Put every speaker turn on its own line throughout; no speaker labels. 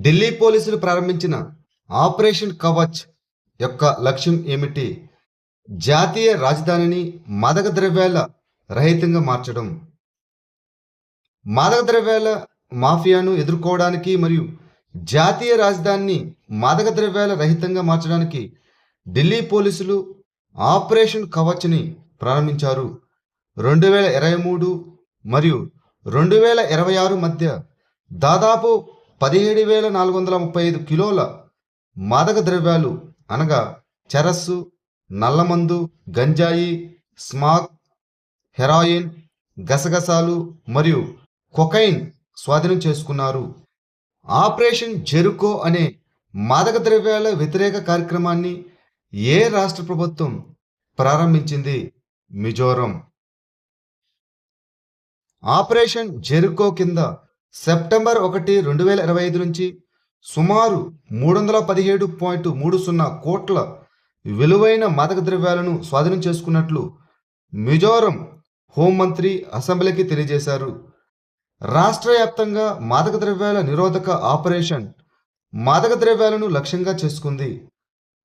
ఢిల్లీ పోలీసులు ప్రారంభించిన ఆపరేషన్ కవచ్ యొక్క లక్ష్యం ఏమిటి? జాతీయ రాజధానిని మాదక ద్రవ్యాల రహితంగా మార్చడం. మాదక ద్రవ్యాల మాఫియాను ఎదుర్కోవడానికి మరియు జాతీయ రాజధానిని మాదక ద్రవ్యాల రహితంగా మార్చడానికి ఢిల్లీ పోలీసులు ఆపరేషన్ కవచ్ని ప్రారంభించారు. 2023 మరియు 2026 మధ్య దాదాపు 17,435 కిలోల మాదక ద్రవ్యాలు అనగా చరస్సు, నల్లమందు, గంజాయి, స్మాక్, హెరాయిన్, గసగసాలు మరియు కొకైన్ స్వాధీనం చేసుకున్నారు. ఆపరేషన్ జెరికో అనే మాదక ద్రవ్యాల వ్యతిరేక కార్యక్రమాన్ని ఏ రాష్ట్ర ప్రభుత్వం ప్రారంభించింది? మిజోరం. ఆపరేషన్ జెరికో కింద సెప్టెంబర్ 1, 2025 నుంచి సుమారు 317.30 కోట్ల విలువైన మాదక ద్రవ్యాలను స్వాధీనం చేసుకున్నట్లు మిజోరం హోంమంత్రి అసెంబ్లీకి తెలియజేశారు. రాష్ట్ర వ్యాప్తంగా మాదక ద్రవ్యాల నిరోధక ఆపరేషన్ మాదక ద్రవ్యాలను లక్ష్యంగా చేసుకుంది.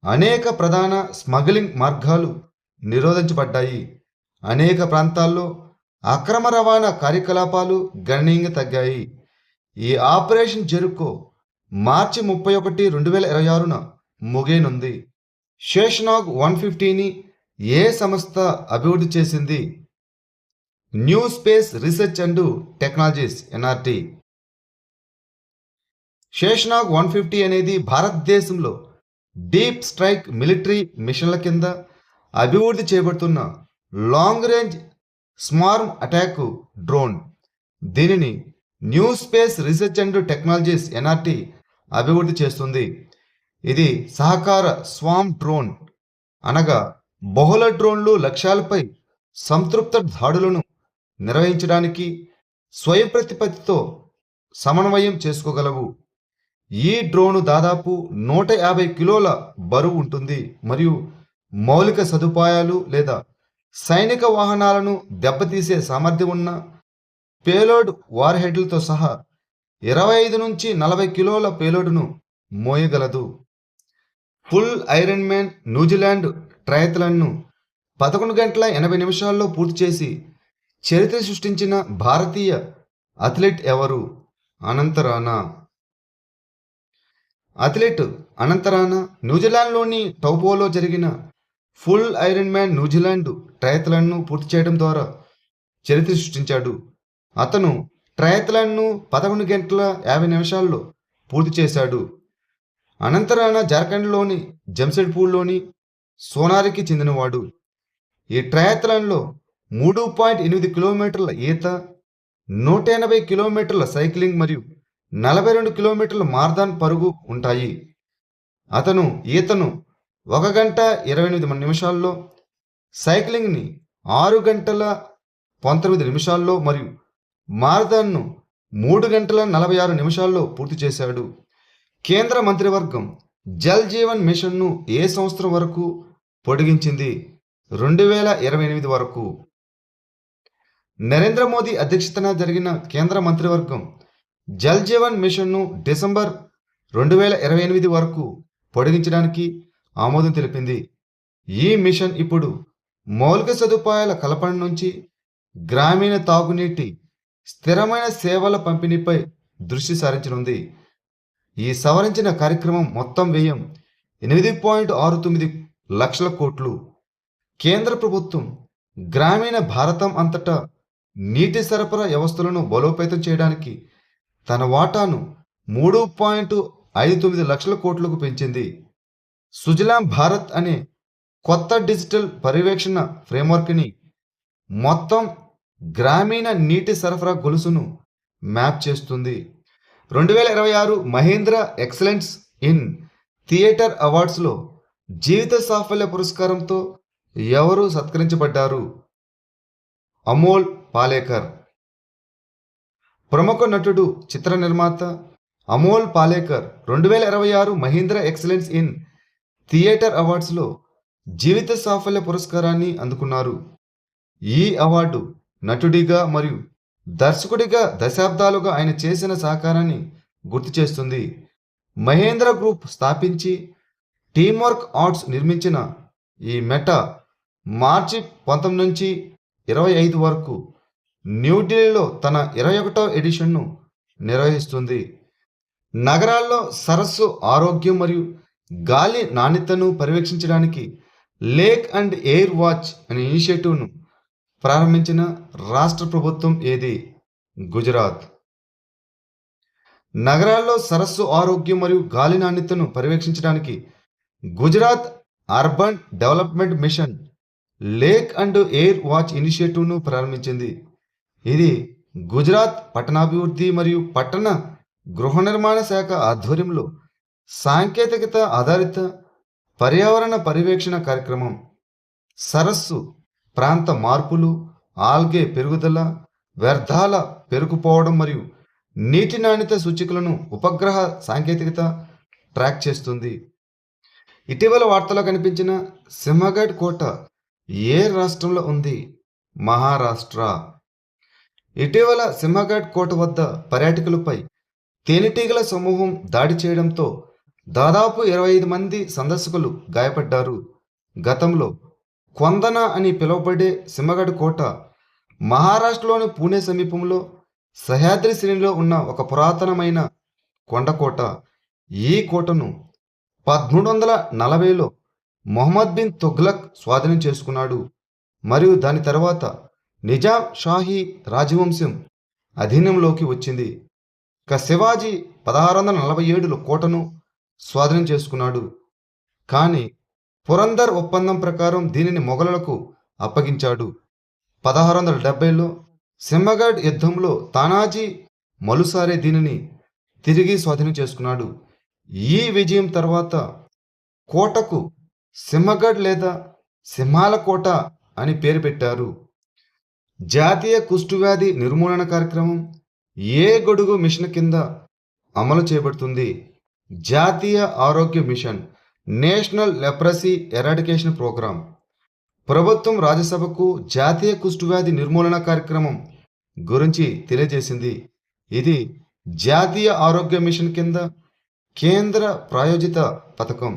అనేక ప్రధాన స్మగ్లింగ్ మార్గాలు నిరోధించబడ్డాయి. అనేక ప్రాంతాల్లో అక్రమ రవాణా కార్యకలాపాలు గణనీయంగా తగ్గాయి. ఈ ఆపరేషన్ జెరికో మార్చి 31, 2026న ముగియనుంది. శేషనాగ్ 150ని ఏ సంస్థ అభివృద్ధి చేసింది? New space research and technologies (NRT). Sheshnag 150 అనేది భారతదేశంలో డీప్ స్ట్రైక్ మిలిటరీ మిషన్ల కింద అభివృద్ధి చేయబడుతున్న long range swarm attack drone. దీనిని new space research and technologies (NRT) అభివృద్ధి చేస్తుంది. ఇది సహకార స్వామ్ డ్రోన్ అనగా బహుళ డ్రోన్లు లక్ష్యాలపై సంతృప్త దాడులను నిర్వహించడానికి స్వయం ప్రతిపత్తితో సమన్వయం చేసుకోగలవు. ఈ డ్రోను దాదాపు 150 కిలోల బరువు ఉంటుంది మరియు మౌలిక సదుపాయాలు లేదా సైనిక వాహనాలను దెబ్బతీసే సామర్థ్యం ఉన్న పేలోడ్ వార్హెడ్లతో సహా 25 నుంచి 40 కిలోల పేలోడ్ను మోయగలదు. ఫుల్ ఐరన్ మ్యాన్ న్యూజిలాండ్ ట్రయథ్లాన్ను 11 గంటల 80 నిమిషాల్లో పూర్తి చేసి చరిత్ర సృష్టించిన భారతీయ అథ్లెట్ ఎవరు? అనంత రాణా. అథ్లెట్ అనంత రాణా న్యూజిలాండ్లోని టౌపోలో జరిగిన ఫుల్ ఐరన్ మ్యాన్ న్యూజిలాండ్ ట్రయథ్లాన్ను పూర్తి చేయడం ద్వారా చరిత్ర సృష్టించాడు. అతను ట్రయథ్లాన్ను 11 గంటల 50 నిమిషాల్లో పూర్తి చేశాడు. అనంత రాణా జార్ఖండ్లోని జంషెడ్పూర్లోని సోనారికి చెందినవాడు. ఈ ట్రయథ్లాన్లో 3.8 కిలోమీటర్ల ఈత, 180 కిలోమీటర్ల సైక్లింగ్ మరియు 42 కిలోమీటర్ల మారథాన్ పరుగు ఉంటాయి. అతను ఈతను 1 గంట 28 నిమిషాల్లో, సైక్లింగ్ని 6 గంటల 19 నిమిషాల్లో మరియు మారథాన్ను 3 గంటల 46 నిమిషాల్లో పూర్తి చేశాడు. కేంద్ర మంత్రివర్గం జల్ జీవన్ మిషన్ను ఏ సంవత్సరం వరకు పొడిగించింది? 2028 వరకు. నరేంద్ర మోదీ అధ్యక్షతన జరిగిన కేంద్ర మంత్రివర్గం జల్ జీవన్ మిషన్ను డిసెంబర్ 2028 వరకు పొడిగించడానికి ఆమోదం తెలిపింది. ఈ మిషన్ ఇప్పుడు మౌలిక సదుపాయాల కల్పన నుంచి గ్రామీణ తాగునీటి స్థిరమైన సేవల పంపిణీపై దృష్టి సారించనుంది. ఈ సవరించిన కార్యక్రమం మొత్తం వ్యయం 8.69 లక్షల కోట్లు. కేంద్ర ప్రభుత్వం గ్రామీణ భారతం అంతటా నీటి సరఫరా వ్యవస్థలను బలోపేతం చేయడానికి తన వాటాను 3.59 లక్షల కోట్లకు పెంచింది. సుజలాం భారత్ అనే కొత్త డిజిటల్ పర్యవేక్షణ ఫ్రేమ్వర్క్ని మొత్తం గ్రామీణ నీటి సరఫరా గొలుసును మ్యాప్ చేస్తుంది. 2026 మహేంద్ర ఎక్సలెన్స్ ఇన్ థియేటర్ అవార్డ్స్లో జీవిత సాఫల్య పురస్కారంతో ఎవరు సత్కరించబడ్డారు? అమోల్ పాలేకర్. ప్రముఖ నటుడు, చిత్ర నిర్మాత Amol Palekar 2026 Mahindra excellence in theatre అవార్డ్స్లో జీవిత సాఫల్య పురస్కారాన్ని అందుకున్నారు. ఈ అవార్డు నటుడిగా మరియు దర్శకుడిగా దశాబ్దాలుగా ఆయన చేసిన సహకారాన్ని గుర్తు చేస్తుంది. మహేంద్ర గ్రూప్ స్థాపించి టీమ్వర్క్ ఆర్ట్స్ నిర్మించిన ఈ మెటా మార్చి 19 నుంచి 25 వరకు న్యూఢిల్లీలో తన 21వ ఎడిషన్ను నిర్వహిస్తుంది. నగరాల్లో సరస్సు ఆరోగ్యం మరియు గాలి నాణ్యతను పర్యవేక్షించడానికి లేక్ అండ్ ఎయిర్ వాచ్ అనే ఇనిషియేటివ్ను ప్రారంభించిన రాష్ట్ర ప్రభుత్వం ఏది? గుజరాత్. నగరాల్లో సరస్సు ఆరోగ్యం మరియు గాలి నాణ్యతను పర్యవేక్షించడానికి Gujarat urban development mission lake and air watch ఇనిషియేటివ్ను ప్రారంభించింది. ఇది గుజరాత్ పట్టణాభివృద్ధి మరియు పట్టణ గృహ నిర్మాణ శాఖ ఆధ్వర్యంలో సాంకేతికత ఆధారిత పర్యావరణ పర్యవేక్షణ కార్యక్రమం. సరస్సు ప్రాంత మార్పులు, ఆల్గే పెరుగుదల, వ్యర్థాల పేరుకుపోవడం మరియు నీటి నాణ్యత సూచికలను ఉపగ్రహ సాంకేతికత ట్రాక్ చేస్తుంది. ఇటీవల వార్తలో కనిపించిన సింహగఢ్ కోట ఏ రాష్ట్రంలో ఉంది? మహారాష్ట్ర. ఇటీవల సింహగఢ్ కోట వద్ద పర్యాటకులపై తేనెటీగల సమూహం దాడి చేయడంతో దాదాపు 25 మంది సందర్శకులు గాయపడ్డారు. గతంలో కొందన అని పిలువబడే సింహగఢ్ కోట మహారాష్ట్రలోని పూణే సమీపంలో సహ్యాద్రి శ్రేణిలో ఉన్న ఒక పురాతనమైన కొండకోట. ఈ కోటను 1340లో మొహమ్మద్ బిన్ తుగ్లక్ స్వాధీనం చేసుకున్నాడు మరియు దాని తర్వాత నిజాం షాహీ రాజవంశం అధీనంలోకి వచ్చింది. ఇక శివాజీ 1647లో కోటను స్వాధీనం చేసుకున్నాడు. కానీ పురందర్ ఒప్పందం ప్రకారం దీనిని మొఘలులకు అప్పగించాడు. 1670లో సింహగఢ్ యుద్ధంలో తానాజీ మలుసారే దీనిని తిరిగి స్వాధీనం చేసుకున్నాడు. ఈ విజయం తర్వాత కోటకు సింహగఢ్ లేదా సింహాల కోట అని పేరు పెట్టారు. జాతీయ కుష్ఠవ్యాధి నిర్మూలన కార్యక్రమం ఏ గొడుగు మిషన్ కింద అమలు చేయబడుతుంది? జాతీయ ఆరోగ్య mission, national leprosy eradication programme. ప్రభుత్వం రాజ్యసభకు జాతీయ కుష్ఠవ్యాధి నిర్మూలన కార్యక్రమం గురించి తెలియజేసింది. ఇది జాతీయ ఆరోగ్య మిషన్ కింద కేంద్ర ప్రాయోజిత పథకం.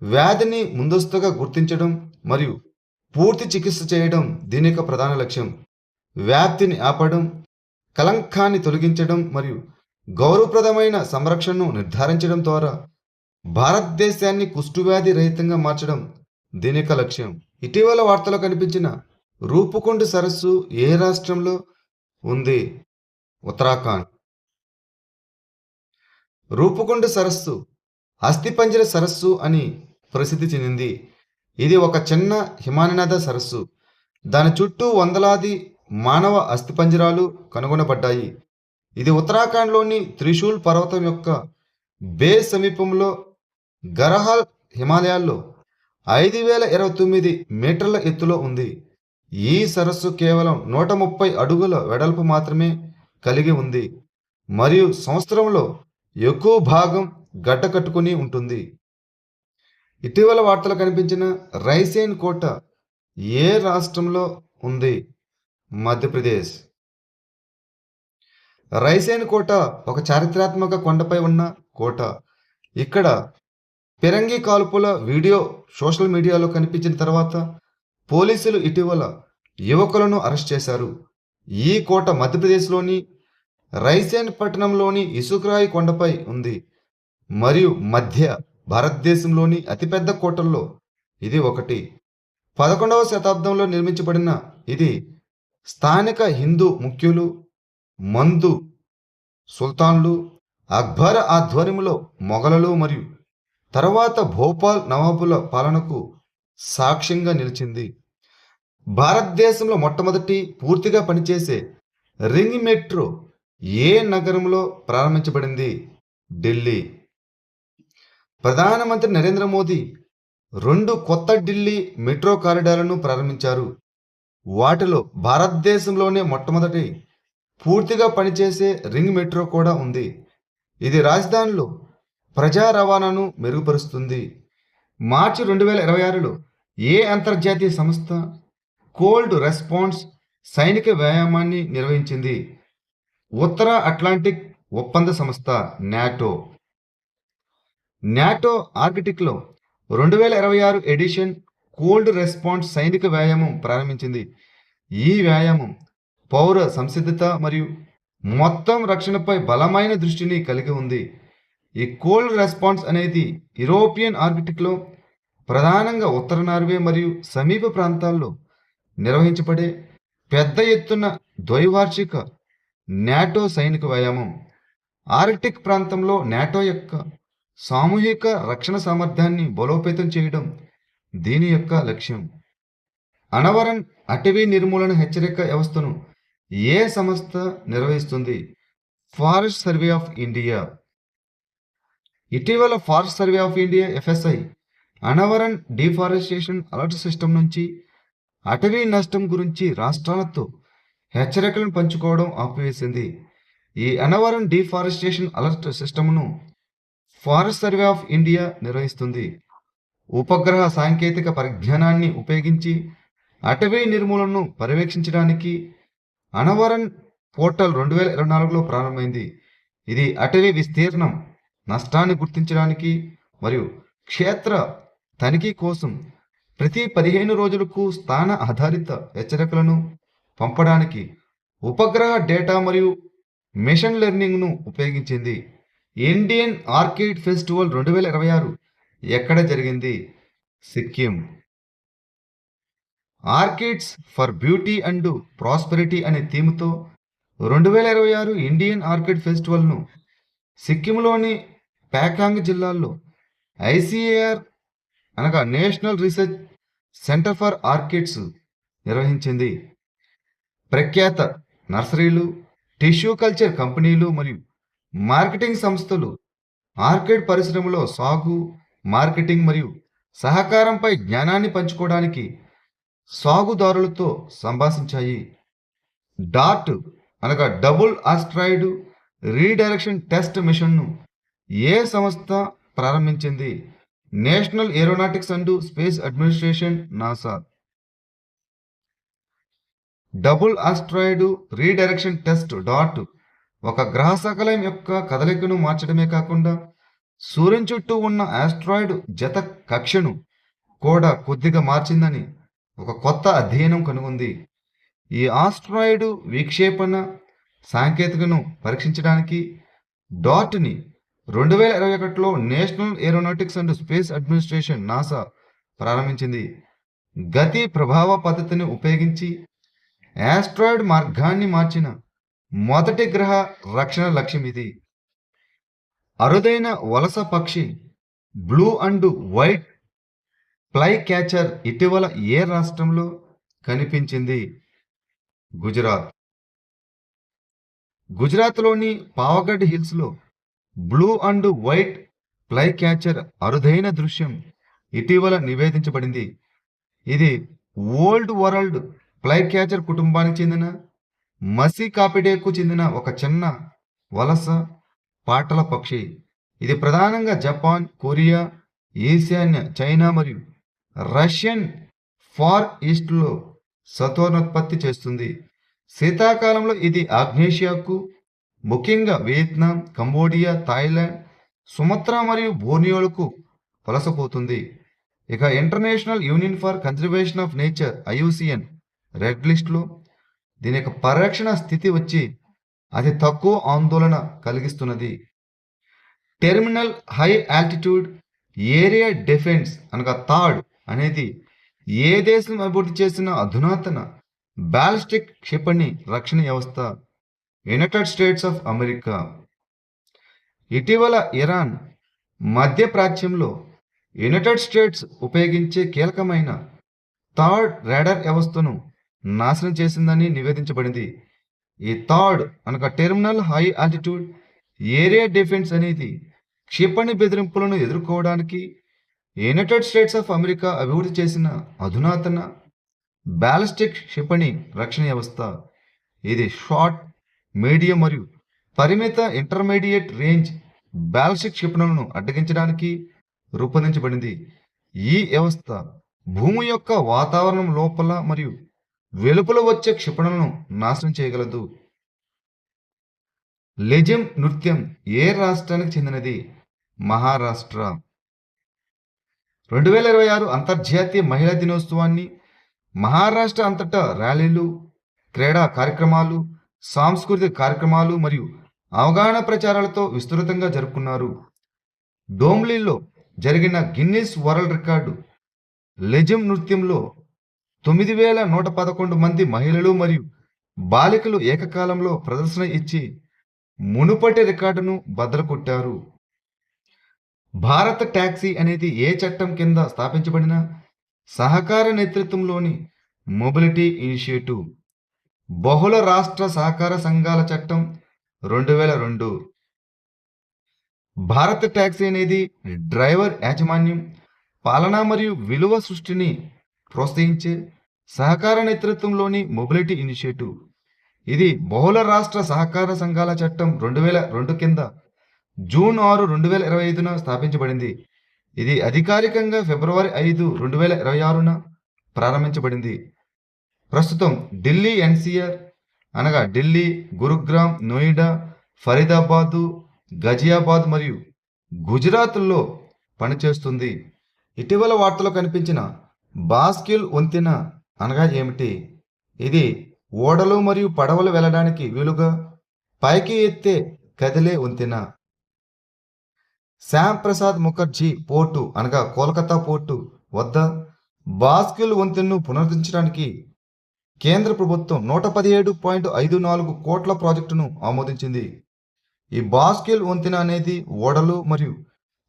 వ్యాధిని ముందస్తుగా గుర్తించడం మరియు పూర్తి చికిత్స చేయడం దీని యొక్క ప్రధాన లక్ష్యం. వ్యాప్తిని ఆపడం, కలంకాన్ని తొలగించడం మరియు గౌరవప్రదమైన సంరక్షణను నిర్ధారించడం ద్వారా భారతదేశాన్ని కుష్ఠవ్యాధి రహితంగా మార్చడం దీని యొక్క లక్ష్యం. ఇటీవల వార్తలో కనిపించిన రూపుకుండ్ సరస్సు ఏ రాష్ట్రంలో ఉంది? ఉత్తరాఖండ్. రూపుకుండ్ సరస్సు అస్థిపంజర సరస్సు అని ప్రసిద్ధి చెందింది. ఇది ఒక చిన్న హిమానీనద సరస్సు. దాని చుట్టూ వందలాది మానవ అస్థిపంజరాలు కనుగొనబడ్డాయి. ఇది ఉత్తరాఖండ్లోని త్రిశూల్ పర్వతం యొక్క బేస్ సమీపంలో గరహల్ హిమాలయాల్లో 5029 మీటర్ల ఎత్తులో ఉంది. ఈ సరస్సు కేవలం 130 అడుగుల వెడల్పు మాత్రమే కలిగి ఉంది మరియు సంవత్సరంలో ఎక్కువ భాగం గడ్డ కట్టుకుని ఉంటుంది. ఇటీవల వార్తలు కనిపించిన రైసేన్ కోట ఏ రాష్ట్రంలో ఉంది? మధ్యప్రదేశ్. రైసేన్ కోట ఒక చారిత్రాత్మక కొండపై ఉన్న కోట. ఇక్కడ ఫిరంగి కాల్పుల వీడియో సోషల్ మీడియాలో కనిపించిన తర్వాత పోలీసులు ఇటీవల యువకులను అరెస్ట్ చేశారు. ఈ కోట మధ్యప్రదేశ్లోని రైసేన్ పట్టణంలోని ఇసుక్రాయి కొండపై ఉంది మరియు మధ్య భారతదేశంలోని అతిపెద్ద కోటల్లో ఇది ఒకటి. 11వ శతాబ్దంలో నిర్మించబడిన ఇది స్థానిక హిందూ ముఖ్యులు మందు సుల్తాన్లు, అక్బర్ ఆధ్వర్యంలో మొఘలులు మరియు తర్వాత భోపాల్ నవాబుల పాలనకు సాక్ష్యంగా నిలిచింది. భారతదేశంలో మొట్టమొదటి పూర్తిగా పనిచేసే రింగ్ మెట్రో ఏ నగరంలో ప్రారంభించబడింది? ఢిల్లీ. ప్రధానమంత్రి నరేంద్ర మోదీ 2 కొత్త ఢిల్లీ మెట్రో కారిడార్లను ప్రారంభించారు. వాటిలో భారతదేశంలోనే మొట్టమొదటి పూర్తిగా పనిచేసే రింగ్ మెట్రో కూడా ఉంది. ఇది రాజధానిలో ప్రజా రవాణాను మెరుగుపరుస్తుంది. మార్చి 2026లో ఏ అంతర్జాతీయ సంస్థ కోల్డ్ రెస్పాన్స్ సైనిక వ్యాయామాన్ని నిర్వహించింది? ఉత్తర అట్లాంటిక్ ఒప్పంద సంస్థ నాటో. నాటో ఆర్కిటిక్లో 2026 ఎడిషన్ కోల్డ్ రెస్పాన్స్ సైనిక వ్యాయామం ప్రారంభించింది. ఈ వ్యాయామం పౌర సంసిద్ధత మరియు మొత్తం రక్షణపై బలమైన దృష్టిని కలిగి ఉంది. ఈ కోల్డ్ రెస్పాన్స్ అనేది యూరోపియన్ ఆర్కిటిక్లో ప్రధానంగా ఉత్తర నార్వే మరియు సమీప ప్రాంతాల్లో నిర్వహించబడే పెద్ద ఎత్తున ద్వైవార్షిక నాటో సైనిక వ్యాయామం. ఆర్కిటిక్ ప్రాంతంలో నాటో యొక్క సామూహిక రక్షణ సామర్థ్యాన్ని బలోపేతం చేయడం దీని యొక్క లక్ష్యం. అనవరన్ అటవీ నిర్మూలన హెచ్చరిక వ్యవస్థను ఏ సంస్థ నిర్వహిస్తుంది? Forest survey of India. ఇటీవల forest survey of India FSI అనవరన్ డిఫారెస్టేషన్ అలర్ట్ సిస్టమ్ నుంచి అటవీ నష్టం గురించి రాష్ట్రాలతో హెచ్చరికలను పంచుకోవడం ఆపివేసింది. ఈ అనవరన్ డిఫారెస్టేషన్ అలర్ట్ సిస్టమ్ను ఫారెస్ట్ సర్వే ఆఫ్ ఇండియా నిర్వహిస్తుంది. ఉపగ్రహ సాంకేతిక పరిజ్ఞానాన్ని ఉపయోగించి అటవీ నిర్మూలనను పర్యవేక్షించడానికి అనవరన్ పోర్టల్ 2024లో ప్రారంభమైంది. ఇది అటవీ విస్తీర్ణం నష్టాన్ని గుర్తించడానికి మరియు క్షేత్ర తనిఖీ కోసం ప్రతి 15 రోజులకు స్థాన ఆధారిత హెచ్చరికలను పంపడానికి ఉపగ్రహ డేటా మరియు మెషిన్ లెర్నింగ్ను ఉపయోగించింది. ఇండియన్ ఆర్కిడ్ ఫెస్టివల్ 2026 ఎక్కడ జరిగింది? Sikkim. Orchids for beauty and prosperity అనే థీమ్తో 2026 ఇండియన్ ఆర్కిడ్ ఫెస్టివల్ను సిక్కింలోని ప్యాకాంగ్ జిల్లాలో ఐసిఏఆర్ అనగా national research centre for orchids నిర్వహించింది. ప్రఖ్యాత నర్సరీలు, టిష్యూ కల్చర్ కంపెనీలు మరియు మార్కెటింగ్ సంస్థలు ఆర్కిడ్ పరిశ్రమలో సాగు, మార్కెటింగ్ మరియు సహకారంపై జ్ఞానాన్ని పంచుకోవడానికి సాగుదారులతో సంభాషించాయి. డార్ట్ అనగా డబుల్ ఆస్ట్రాయిడ్ రీడైరెక్షన్ టెస్ట్ మిషన్ను ఏ సంస్థ ప్రారంభించింది? National aeronautics and space administration NASA. Double asteroid redirection test dot ఒక గ్రహ శకలం యొక్క కదలికను మార్చడమే కాకుండా సూర్యుని చుట్టూ ఉన్న ఆస్ట్రాయిడ్ జత కక్షను కూడా కొద్దిగా మార్చిందని ఒక కొత్త అధ్యయనం కనుగొంది. ఈ ఆస్ట్రాయిడ్ విక్షేపణ సాంకేతికను పరీక్షించడానికి డాట్ని 2021లో national aeronautics and space administration NASA ప్రారంభించింది. గతి ప్రభావ పద్ధతిని ఉపయోగించి ఆస్ట్రాయిడ్ మార్గాన్ని మార్చిన మొదటి గ్రహ రక్షణ లక్ష్యం ఇది. అరుదైన వలస పక్షి blue and white fly catcher ఇటీవల ఏ రాష్ట్రంలో కనిపించింది? గుజరాత్. గుజరాత్లోని పావగఢ్ హిల్స్లో blue and white fly catcher అరుదైన దృశ్యం ఇటీవల నివేదించబడింది. ఇది ఓల్డ్ వరల్డ్ ఫ్లై క్యాచర్ కుటుంబానికి చెందిన మసికాపిడేకు చెందిన ఒక చిన్న వలస పాటల పక్షి. ఇది ప్రధానంగా జపాన్, కొరియా, ఈశాన్య చైనా మరియు రష్యన్ ఫార్ ఈస్ట్లో సతోర్నోత్పత్తి చేస్తుంది. శీతాకాలంలో ఇది ఆగ్నేషియాకు, ముఖ్యంగా వియత్నాం, కంబోడియా, థాయిలాండ్, సుమత్రా మరియు బోర్నియోలకు వలసపోతుంది. ఇక international union for conservation of nature IUCN red లిస్ట్లో దీని యొక్క పరిరక్షణ స్థితి వచ్చి అతి తక్కువ ఆందోళన కలిగిస్తున్నది. Terminal high altitude area defence అనగా థాడ్ అనేది ఏ దేశం అభివృద్ధి చేసిన అధునాతన బాలిస్టిక్ క్షిపణి రక్షణ వ్యవస్థ? United states of America. ఇటీవల ఇరాన్ మధ్యప్రాచ్యంలో యునైటెడ్ స్టేట్స్ ఉపయోగించే కీలకమైన థాడ్ రాడార్ వ్యవస్థను నాశనం చేసిందని నివేదించబడింది. ఈ థాడ్ అనగా terminal high altitude area defence అనేది క్షిపణి బెదిరింపులను ఎదుర్కోవడానికి యునైటెడ్ స్టేట్స్ ఆఫ్ అమెరికా అభివృద్ధి చేసిన అధునాతన బాలిస్టిక్ క్షిపణి రక్షణ వ్యవస్థ. ఇది షార్ట్, మీడియం మరియు పరిమిత ఇంటర్మీడియట్ రేంజ్ బాలిస్టిక్ క్షిపణులను అడ్డగించడానికి రూపొందించబడింది. ఈ వ్యవస్థ భూమి యొక్క వాతావరణం లోపల మరియు వెలుపల వచ్చే క్షిపణులను నాశనం చేయగలదు. లెజిమ్ నృత్యం ఏ రాష్ట్రానికి చెందినది? మహారాష్ట్ర. 2026 అంతర్జాతీయ మహిళా దినోత్సవాన్ని మహారాష్ట్ర అంతటా ర్యాలీలు, క్రీడా కార్యక్రమాలు, సాంస్కృతిక కార్యక్రమాలు మరియు అవగాహన ప్రచారాలతో విస్తృతంగా జరుపుకున్నారు. డోమ్లీలో జరిగిన గిన్నిస్ వరల్డ్ రికార్డు లెజిమ్ నృత్యంలో 9111 మంది మహిళలు మరియు బాలికలు ఏకకాలంలో ప్రదర్శన ఇచ్చి మునుపటి రికార్డును బద్దలుకొట్టారు. భారత టాక్సీ అనేది ఏ చట్టం కింద స్థాపించబడిన సహకార నేతృత్వంలోని మొబిలిటీ ఇనిషియేటివ్? బహుళ రాష్ట్ర సహకార సంఘాల చట్టం 2002. భారత టాక్సీ అనేది డ్రైవర్ యాజమాన్యం, పాలన మరియు విలువ సృష్టిని ప్రోత్సహించే సహకార నేతృత్వంలోని మొబిలిటీ ఇనిషియేటివ్. ఇది బహుళ రాష్ట్ర సహకార సంఘాల చట్టం 2002 కింద జూన్ 6, 2025న స్థాపించబడింది. ఇది అధికారికంగా ఫిబ్రవరి 5, 2026న ప్రారంభించబడింది. ప్రస్తుతం ఢిల్లీ ఎన్సీఆర్ అనగా ఢిల్లీ, గురుగ్రామ్, నోయిడా, ఫరీదాబాదు, గజియాబాద్ మరియు గుజరాత్లో పనిచేస్తుంది. ఇటీవల వార్తలో కనిపించిన బాస్కిల్ వంతెన అనగా ఏమిటి? ఇది ఓడలు మరియు పడవలు వెళ్ళడానికి వీలుగా పైకి ఎత్తే కదిలే వంతెన. శ్యామ్ ప్రసాద్ ముఖర్జీ పోర్టు అనగా కోల్కతా పోర్టు వద్ద బాస్కిల్ వంతెనను పునరుద్ధరించడానికి కేంద్ర ప్రభుత్వం 117.54 కోట్ల ప్రాజెక్టును ఆమోదించింది. ఈ బాస్కిల్ వంతెన అనేది ఓడలు మరియు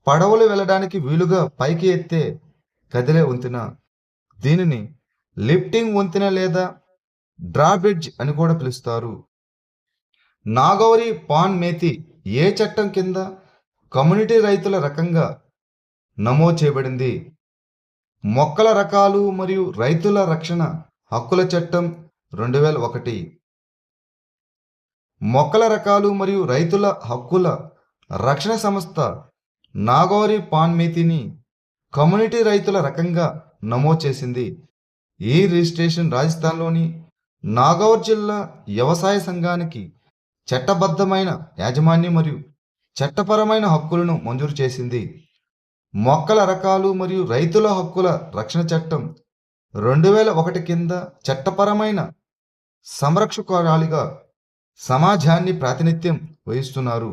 పడవలు వెళ్ళడానికి వీలుగా పైకి ఎత్తే కదిలే వంతెన. దీనిని లిఫ్టింగ్ వంతెన లేదా డ్రాబ్రిడ్జ్ అని కూడా పిలుస్తారు. నాగౌరీ పాన్ మేతి ఏ చట్టం కింద కమ్యూనిటీ రైతుల రకంగా నమోదు చేయబడింది? మొక్కల రకాలు మరియు రైతుల రక్షణ హక్కుల చట్టం 2001. మొక్కల రకాలు మరియు రైతుల హక్కుల రక్షణ సంస్థ నాగౌరీ పాన్ మేతిని కమ్యూనిటీ రైతుల రకంగా నమోదు చేసింది. ఈ రిజిస్ట్రేషన్ రాజస్థాన్లోని నాగౌర్ జిల్లా వ్యవసాయ సంఘానికి చట్టబద్ధమైన యాజమాన్యం మరియు చట్టపరమైన హక్కులను మంజూరు చేసింది. మొక్కల రకాలు మరియు రైతుల హక్కుల రక్షణ చట్టం 2001 కింద చట్టపరమైన సంరక్షకురాలిగా సమాజాన్ని ప్రాతినిధ్యం వహిస్తున్నారు.